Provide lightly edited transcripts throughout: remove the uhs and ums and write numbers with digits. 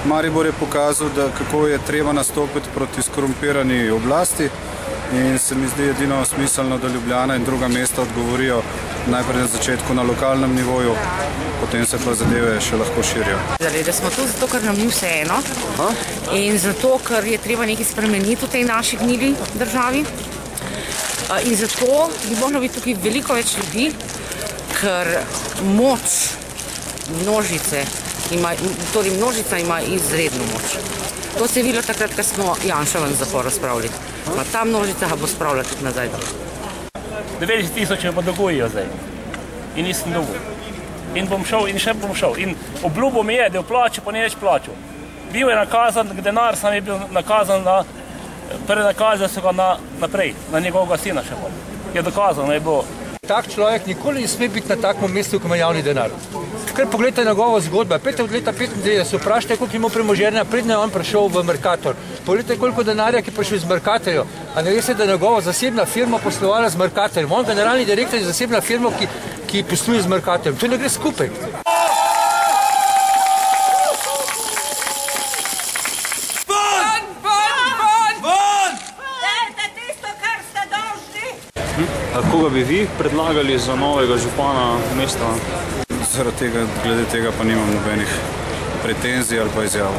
Maribor je pokazal, kako je treba nastopiti proti skorumpirani oblasti in se mi zdi edino smiselno, da Ljubljana in druga mesta odgovorijo najprej na začetku na lokalnem nivoju, potem se pa zadeve še lahko širijo. Da smo tu zato, ker nam ni vseeno in zato, ker je treba nekaj spremeniti v tej naši gnili državi. In zato bi moralo biti tukaj veliko več ljudi, ker moč množice, torej množica ima izredno moč. To se je videlo takrat, ko smo Janša ven zapor spravili. Ta množica ga bo spravila tudi nazaj. 90 tisoč me pa dolgujejo zdaj. In nisem dolgo. In bom šel in še bom šel. In obljubo mi je, da v plaču pa ni več plačal. Bil je nakazan, denar sam je bil nakazan na prenakazali so ga naprej, na njegovega sina še pa. Je dokazano, je bilo. Tak človek nikoli ne sme biti na takem mestu, ko ima javni denar. Ker pogledajte njegovo zgodbo. Pete od leta 1995, vprašajte, koliko ima premoženja, predno je on prišel v Mercator. Pogledajte, koliko denarja, ki je prišel iz Mercatorja. A ne veste, da je njegova zasebna firma poslovala z Mercatorjem. On generalni direktor je zasebna firma, ki posluje z Mercatorjem. To ne gre skupaj. Koga bi vi predlagali za novega župana mesta? Glede tega pa nimam nobenih pretenzij ali pa izjav.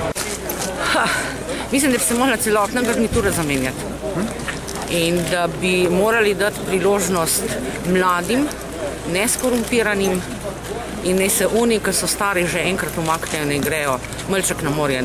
Mislim, da bi se morala celotna garnitura zamenjati. In da bi morali dati priložnost mladim, neskorumpiranim in ne se oni, ki so stari, že enkrat umaknejo in grejo malček na morje.